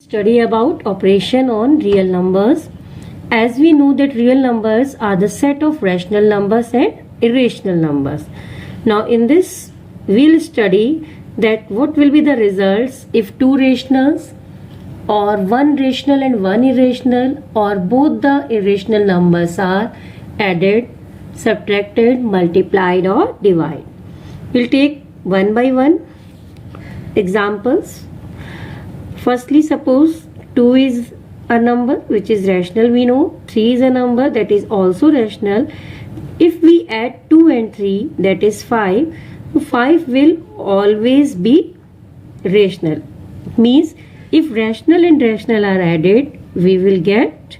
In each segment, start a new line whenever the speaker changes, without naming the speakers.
Study about operation on real numbers. As we know that real numbers are the set of rational numbers and irrational numbers. Now in this we'll study that what will be the results if two rationals or one rational and one irrational or both the irrational numbers are added, subtracted, multiplied or divided. We'll take one by one examples. Firstly, suppose 2 is a number which is rational, we know. 3 is a number that is also rational. If we add 2 and 3, that is 5. So 5 will always be rational. It means if rational and rational are added, we will get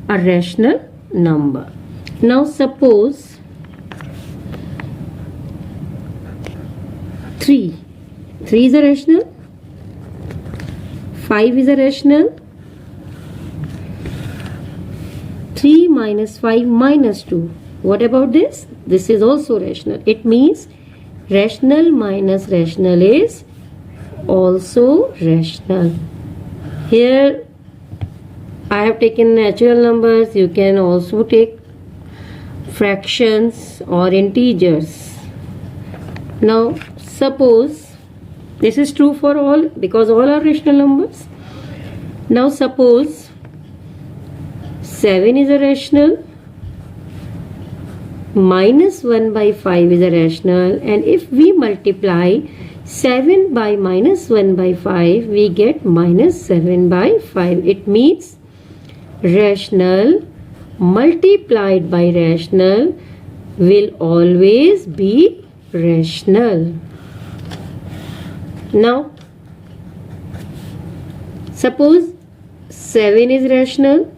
a rational number. Now suppose 3 is a rational, 5 is a rational, 3 minus 5 minus 2. What about this? This is also rational. It means rational minus rational is also rational. Here I have taken natural numbers. You can also take fractions or integers. Now suppose this is true for all because all are rational numbers. Now suppose 7 is a rational, minus 1 by 5 is a rational, and if we multiply 7 by minus 1 by 5, we get minus 7 by 5. It means rational multiplied by rational will always be rational. Now suppose 7 is rational,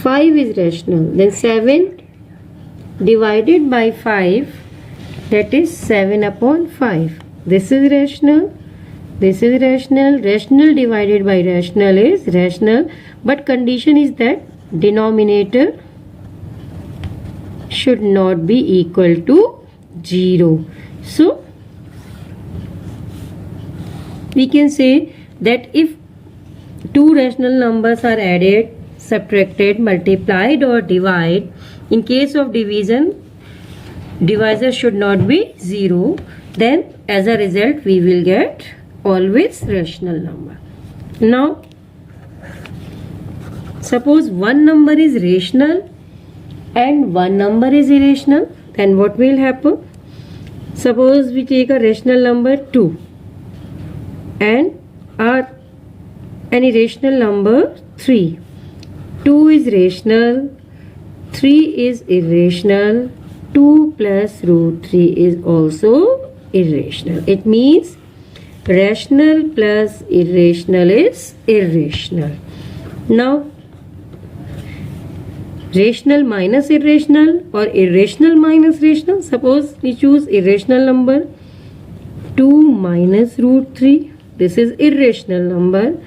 5 is rational, then 7 divided by 5, that is 7 upon 5. This is rational, this is rational. Rational divided by rational is rational, but condition is that denominator should not be equal to 0. So we can say that if two rational numbers are added, subtracted, multiplied or divided, in case of division, divisor should not be 0, then as a result we will get always rational number. Now suppose one number is rational and one number is irrational, then what will happen? Suppose we take a rational number 2 and an irrational number 3. 2 is rational, 3 is irrational, 2 plus root 3 is also irrational. It means rational plus irrational is irrational. Now rational minus irrational or irrational minus rational. Suppose we choose irrational number 2 minus root 3. This is irrational number,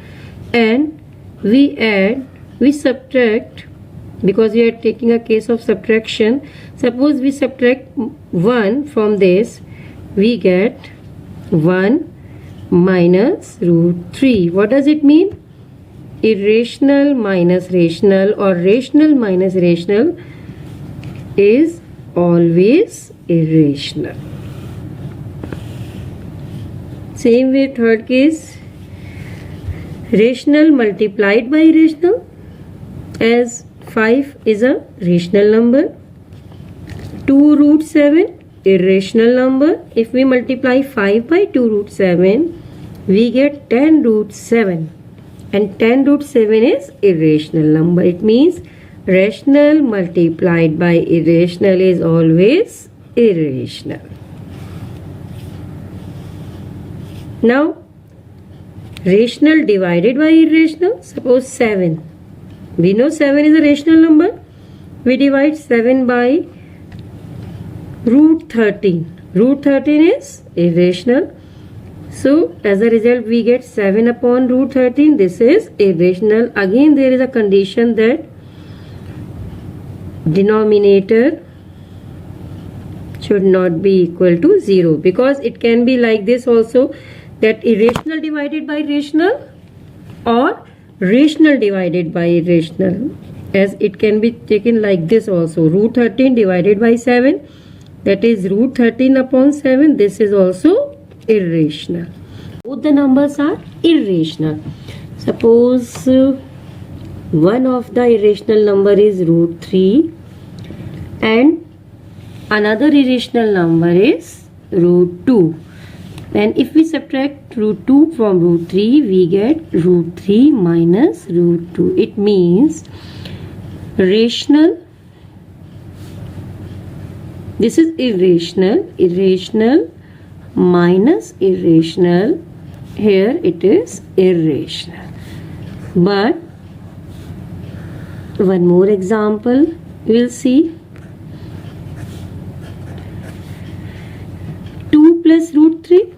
and we subtract, because we are taking a case of subtraction. Suppose we subtract 1 from this, we get 1 minus root 3. What does it mean? Irrational minus rational or rational minus rational is always irrational. Same way, third case, rational multiplied by irrational, as 5 is a rational number, 2 root 7 irrational number. If we multiply 5 by 2 root 7, we get 10 root 7, and 10 root 7 is irrational number. It means rational multiplied by irrational is always irrational. Now rational divided by irrational. Suppose 7. We know 7 is a rational number. We divide 7 by root 13. Root 13 is irrational. So as a result we get 7 upon root 13. This is irrational. Again there is a condition that denominator should not be equal to 0, because it can be like this also, that irrational divided by rational or rational divided by irrational, as it can be taken like this also. Root 13 divided by 7, that is root 13 upon 7. This is also irrational. Both the numbers are irrational. Suppose one of the irrational number is root 3 and another irrational number is root 2. And if we subtract root 2 from root 3, we get root 3 minus root 2. It means rational, this is irrational, irrational minus irrational, here it is irrational. But one more example we will see. 2 plus root 3,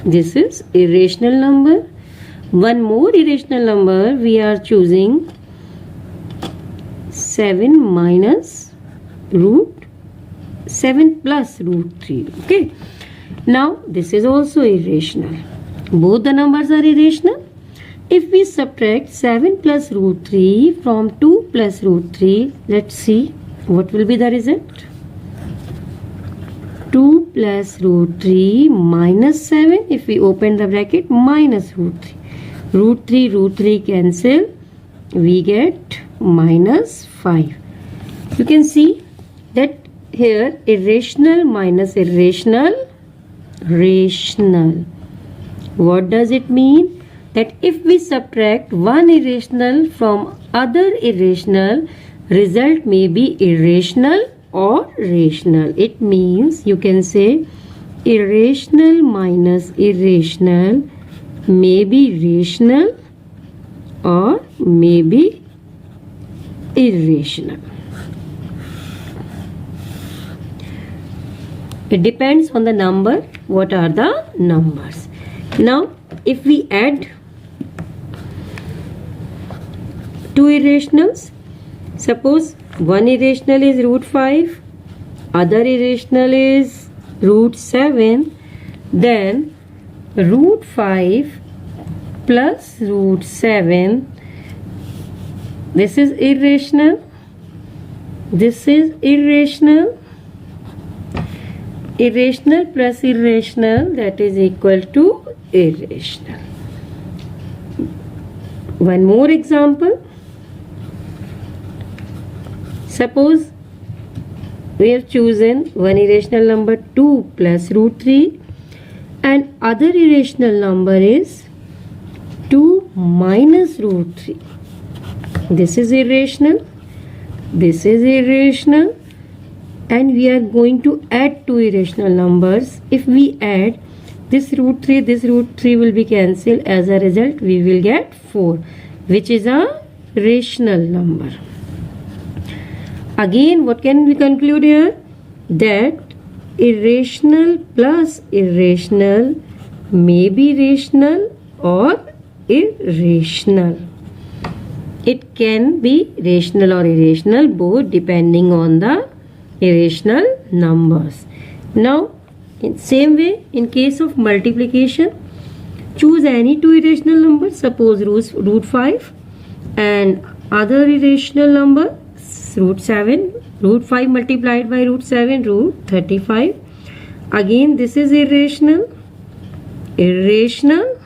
this is irrational number. One more irrational number we are choosing, 7 minus root 7 plus root 3. Okay, now this is also irrational. Both the numbers are irrational. If we subtract 7 plus root 3 from 2 plus root 3, let's see what will be the result. 2 plus root 3 minus 7, if we open the bracket, minus root 3. Root 3 cancel, we get minus 5. You can see that here irrational minus irrational, rational. What does it mean? That if we subtract one irrational from other irrational, result may be irrational or rational. It means you can say irrational minus irrational may be rational or may be irrational. It depends on the number. What are the numbers? Now, if we add two irrationals, suppose one irrational is root 5, other irrational is root 7, then root 5 plus root 7, this is irrational, this is irrational, irrational plus irrational, that is equal to irrational. One more example. Suppose we have chosen one irrational number 2 plus root 3 and other irrational number is 2 minus root 3. This is irrational, this is irrational, and we are going to add two irrational numbers. If we add this root 3 will be cancelled. As a result, we will get 4, which is a rational number. Again, what can we conclude here? That irrational plus irrational may be rational or irrational. It can be rational or irrational, both depending on the irrational numbers. Now, in same way, in case of multiplication, choose any two irrational numbers. Suppose root 5 and other irrational number root 7. Root 5 multiplied by root 7, root 35. Again, this is irrational, irrational,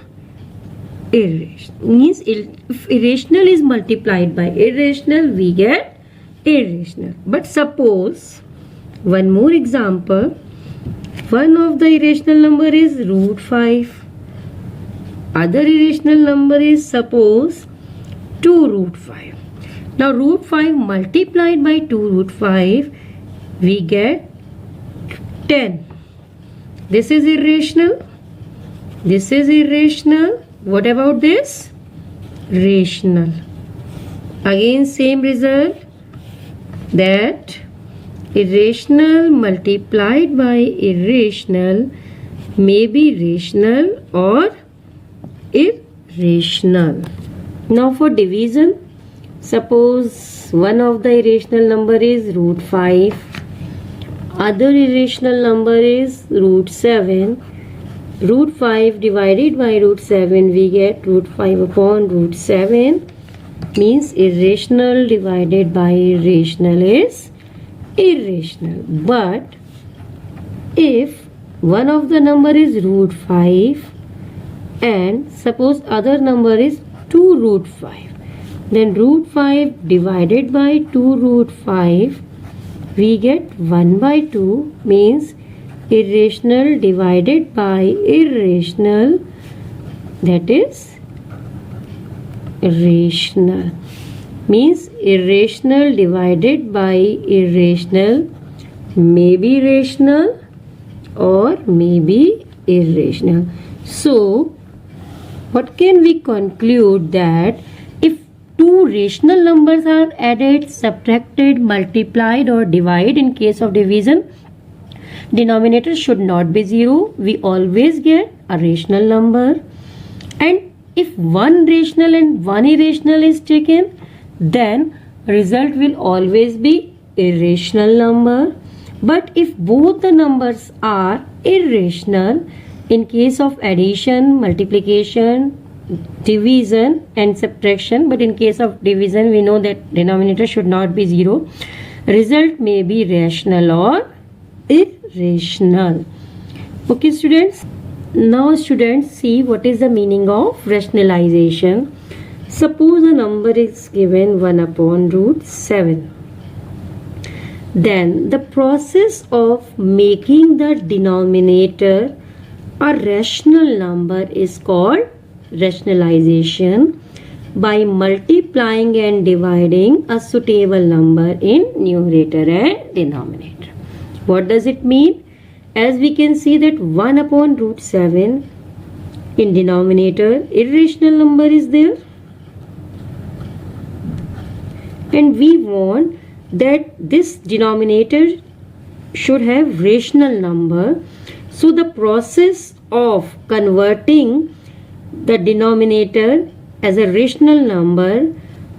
irrational. Means if irrational is multiplied by irrational, we get irrational. But suppose, one more example, one of the irrational number is root 5. Other irrational number is suppose 2 root 5. Now root 5 multiplied by 2 root 5, we get 10. This is irrational. This is irrational. What about this? Rational. Again, same result, that irrational multiplied by irrational may be rational or irrational. Now for division, suppose one of the irrational number is root 5, other irrational number is root 7, root 5 divided by root 7, we get root 5 upon root 7, means irrational divided by irrational is irrational. But if one of the number is root 5 and suppose other number is 2 root 5, then root 5 divided by 2 root 5, we get 1 by 2, means irrational divided by irrational, that is rational, means irrational divided by irrational may be rational or may be irrational. So what can we conclude? That if two rational numbers are added, subtracted, multiplied or divided, in case of division, denominator should not be 0. We always get a rational number. And if one rational and one irrational is taken, then result will always be irrational number. But if both the numbers are irrational, in case of addition, multiplication, division and subtraction, but in case of division we know that denominator should not be 0, result may be rational or irrational. Okay students, now students see what is the meaning of rationalization. Suppose a number is given 1 upon root 7. Then the process of making the denominator a rational number is called rationalization by multiplying and dividing a suitable number in numerator and denominator. What does it mean? As we can see that 1 upon root 7 in denominator, irrational number is there, and we want that this denominator should have rational number. So the process of converting the denominator as a rational number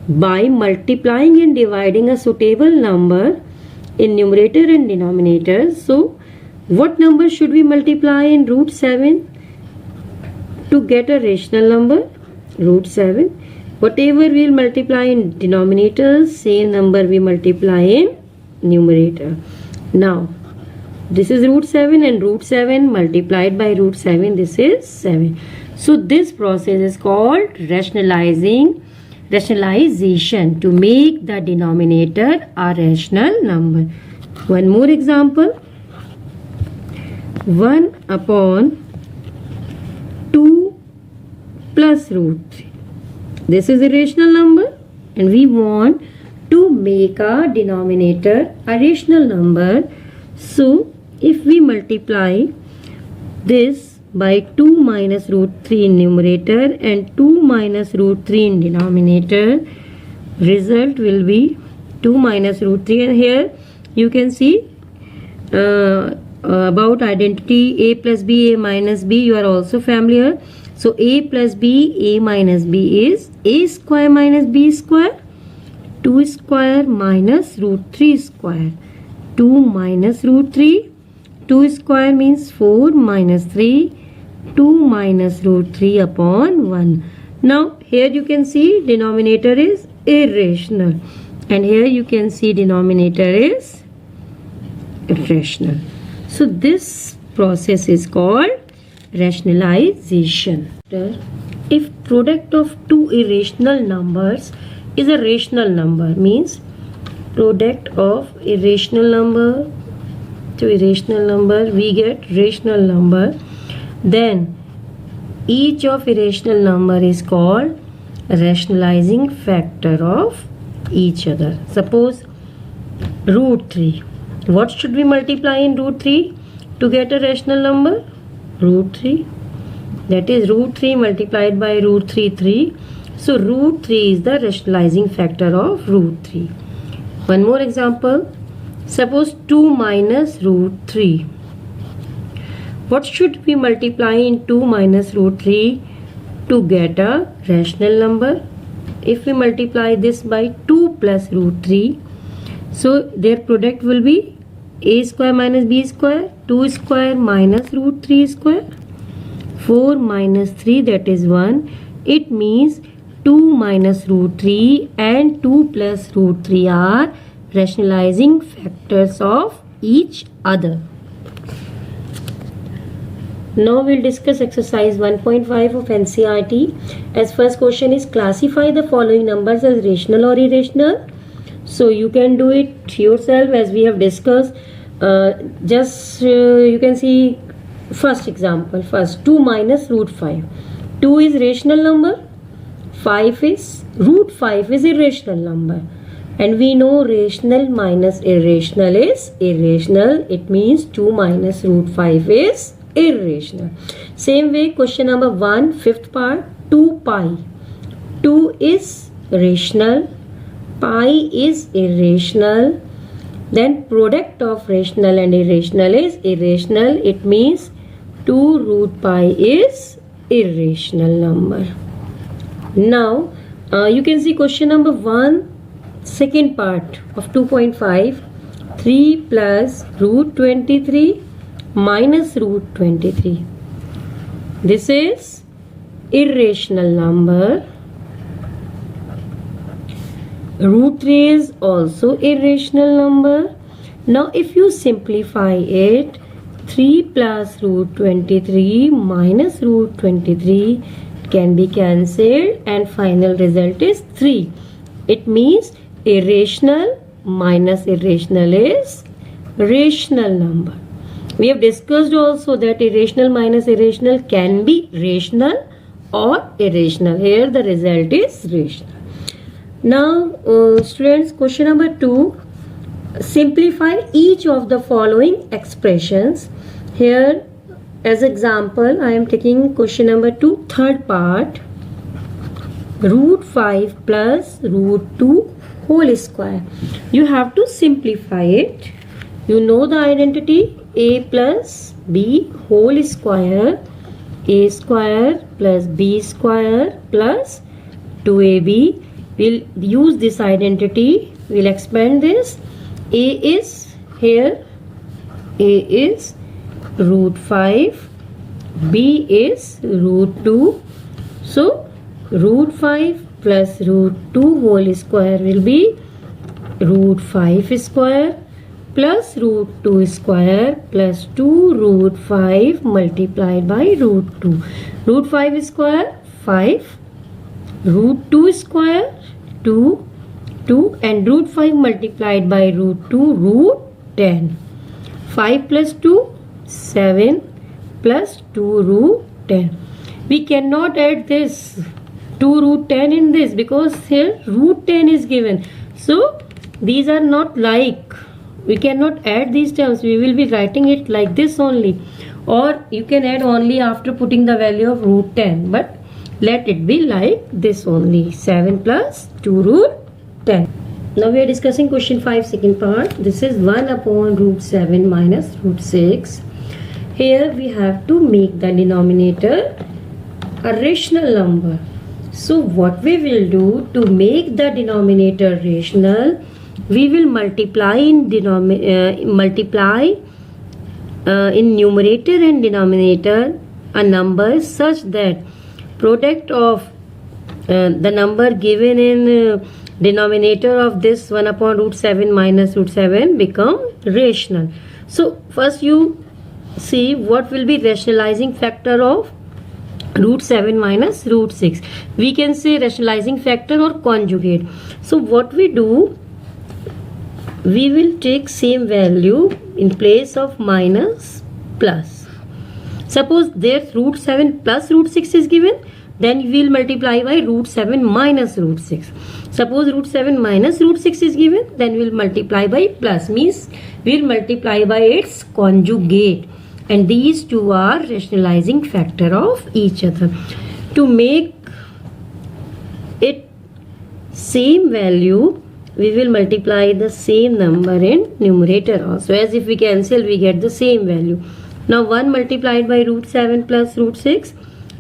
by multiplying and dividing a suitable number in numerator and denominator. So what number should we multiply in root 7 to get a rational number? Root 7. Whatever we will multiply in denominator, same number we multiply in numerator. Now this is root 7 and root 7 multiplied by root 7, this is 7. So this process is called rationalization to make the denominator a rational number. One more example. 1 upon 2 plus root 3. This is a rational number and we want to make a denominator a rational number. So if we multiply this by 2 minus root 3 in numerator and 2 minus root 3 in denominator, result will be 2 minus root 3. And here you can see about identity a plus b, a minus b, you are also familiar. So a plus b, a minus b is a square minus b square, 2 square minus root 3 square, 2 minus root 3, 2 square means 4 minus 3, 2 minus root 3 upon 1. Now here you can see denominator is irrational and here you can see denominator is rational. So this process is called rationalization. If product of two irrational numbers is a rational number, means product of irrational number to irrational number we get rational number, then each of irrational number is called rationalizing factor of each other. Suppose root 3. What should we multiply in root 3 to get a rational number? Root 3. That is root 3 multiplied by root 3, 3. So root 3 is the rationalizing factor of root 3. One more example. Suppose 2 minus root 3. What should we multiply in 2 minus root 3 to get a rational number? If we multiply this by 2 plus root 3, so their product will be a square minus b square, 2 square minus root 3 square. 4 minus 3, that is 1. It means 2 minus root 3 and 2 plus root 3 are rationalizing factors of each other. Now we'll discuss exercise 1.5 of NCERT. As first question is, classify the following numbers as rational or irrational. So you can do it yourself as we have discussed. You can see first example. First, 2 minus root 5. 2 is rational number. Root 5 is irrational number. And we know rational minus irrational is irrational. It means 2 minus root 5 is irrational. Same way, question number 1, fifth part, 2 pi. 2 is rational, pi is irrational. Then product of rational and irrational is irrational. It means 2 root pi is irrational number. Now you can see question number 1, second part of 2.5, 3 plus root 23 minus root 23. This is irrational number. Root 3 is also irrational number. Now if you simplify it, 3 plus root 23 minus root 23 can be cancelled and final result is 3. It means irrational minus irrational is rational number. We have discussed also that irrational minus irrational can be rational or irrational. Here the result is rational. Now students, question number 2, simplify each of the following expressions. Here as example I am taking question number 2, third part, root 5 plus root 2 whole square. You have to simplify it. You know the identity, a plus b whole square, a square plus b square plus 2ab. We'll use this identity, we'll expand this. A is here, a is root 5, b is root 2. So root 5 plus root 2 whole square will be root 5 square plus root 2 square plus 2 root 5 multiplied by root 2. Root 5 square 5, root 2 square 2, and root 5 multiplied by root 2 root 10. 5 plus 2 7 plus 2 root 10. We cannot add this 2 root 10 in this because here root 10 is given. So these are not like, we cannot add these terms. We will be writing it like this only, or you can add only after putting the value of root 10, but let it be like this only, 7 plus 2 root 10. Now we are discussing question 5 second part. This is 1 upon root 7 minus root 6. Here we have to make the denominator a rational number. So what we will do to make the denominator rational, we will multiply in numerator and denominator a number such that product of the number given in denominator of this 1 upon root 7 minus root 7 become rational. So first you see what will be rationalizing factor of root 7 minus root 6. We can say rationalizing factor or conjugate. So what we do, we will take same value in place of minus plus. Suppose there root 7 plus root 6 is given, then we will multiply by root 7 minus root 6. Suppose root 7 minus root 6 is given, then we will multiply by plus, means we will multiply by its conjugate, and these two are rationalizing factor of each other. To make it same value, we will multiply the same number in numerator also, as if we cancel we get the same value. Now 1 multiplied by root 7 plus root 6,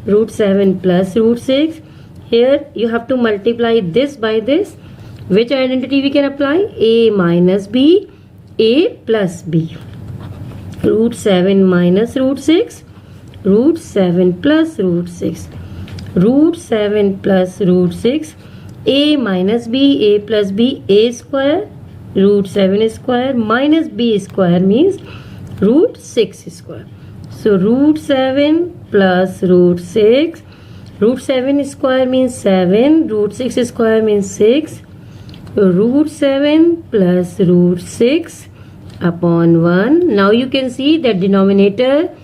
root 7 plus root 6. Here you have to multiply this by this. Which identity we can apply? A minus b, a plus b. Root 7 minus root 6, root 7 plus root 6. Root 7 plus root 6. A minus b, a plus b, a square, root 7 square minus b square means root 6 square. So root 7 plus root 6. Root 7 square means 7. Root 6 square means 6. Root 7 plus root 6 upon 1. Now you can see that denominator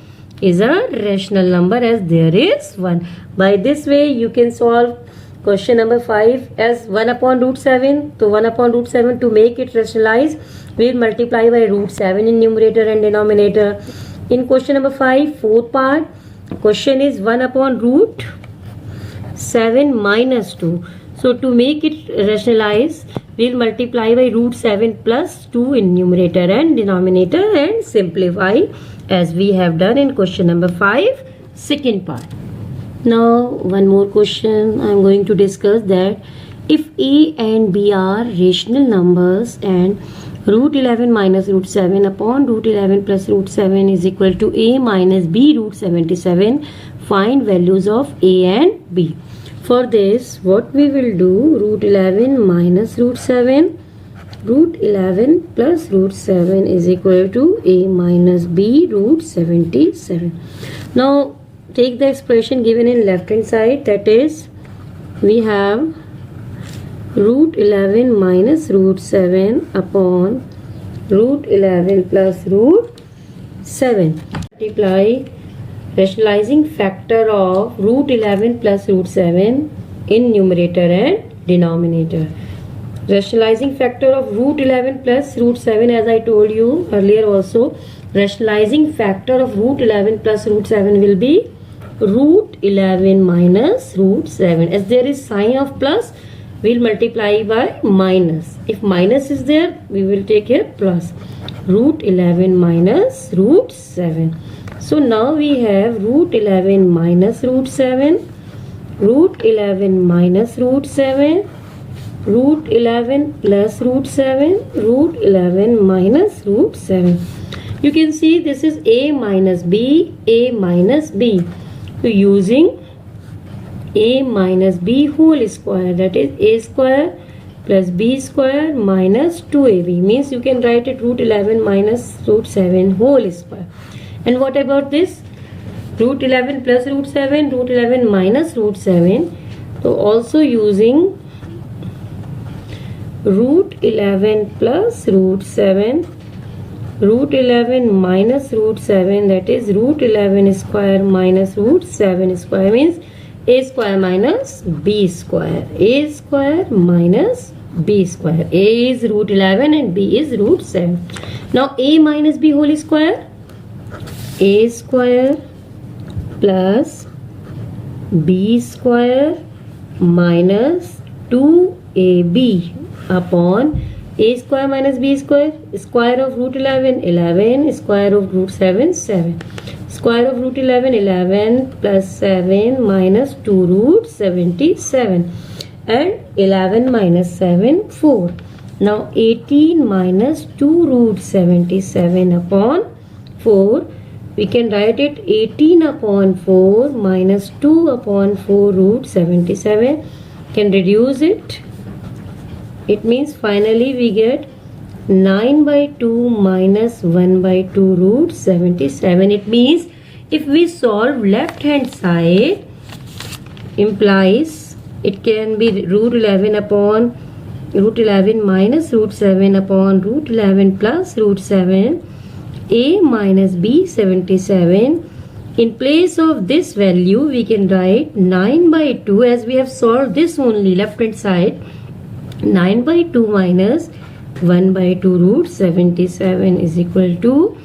is a rational number as there is 1. By this way you can solve question number 5 as 1 upon root 7. So 1 upon root 7, to make it rationalize, we will multiply by root 7 in numerator and denominator. In question number 5, fourth part, question is 1 upon root 7 minus 2. So to make it rationalize, we will multiply by root 7 plus 2 in numerator and denominator and simplify as we have done in question number 5, second part. Now one more question I am going to discuss, that if a and b are rational numbers and root 11 minus root 7 upon root 11 plus root 7 is equal to a minus b root 77, find values of a and b. For this, what we will do, root 11 minus root 7, root 11 plus root 7 is equal to a minus b root 77. Now take the expression given in left hand side, that is we have root 11 minus root 7 upon root 11 plus root 7. Multiply rationalizing factor of root 11 plus root 7 in numerator and denominator. Rationalizing factor of root 11 plus root 7, as I told you earlier also, rationalizing factor of root 11 plus root 7 will be root 11 minus root 7. As there is sign of plus, we will multiply by minus. If minus is there, we will take here plus. Root 11 minus root 7. So now we have root 11 minus root 7, root 11 minus root 7, root 11 plus root 7, root 11 minus root 7. You can see this is a minus b, a minus b. So using a minus b whole square, that is a square plus b square minus 2ab, means you can write it root 11 minus root 7 whole square. And what about this? Root 11 plus root 7, root 11 minus root 7. So also using root 11 plus root 7, root 11 minus root 7, that is root 11 square minus root 7 square, means a square minus b square, a square minus b square. A is root 11 and b is root 7. Now a minus b whole square, a square plus b square minus 2ab upon a square minus b square, square of root 11, 11, square of root 7, 7. Square of root 11, 11 plus 7 minus 2 root 77. And 11 minus 7, 4. Now 18 minus 2 root 77 upon 4. We can write it 18 upon 4 minus 2 upon 4 root 77. Can reduce it. It means finally we get 9 by 2 minus 1 by 2 root 77. It means if we solve left hand side, implies it can be root 11 upon root 11 minus root 7 upon root 11 plus root 7, a minus b 77. In place of this value we can write 9 by 2, as we have solved this only left hand side. 9 by 2 minus 1 by 2 root 77 is equal to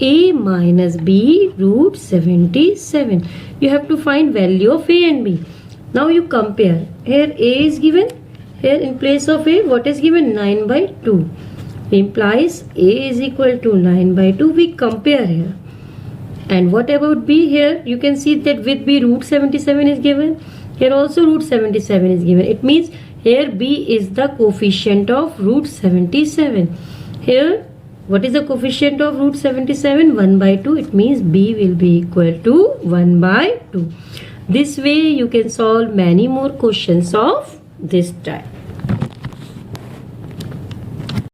a minus b root 77. You have to find value of a and b. Now you compare. Here a is given. Here in place of a, what is given? 9 by 2. Implies a is equal to 9 by 2. We compare here. And what about b? Here you can see that with b root 77 is given. Here also root 77 is given. It means here b is the coefficient of root 77. Here What is the coefficient of root 77? 1 by 2. It means B will be equal to 1 by 2. This way you can solve many more questions of this type.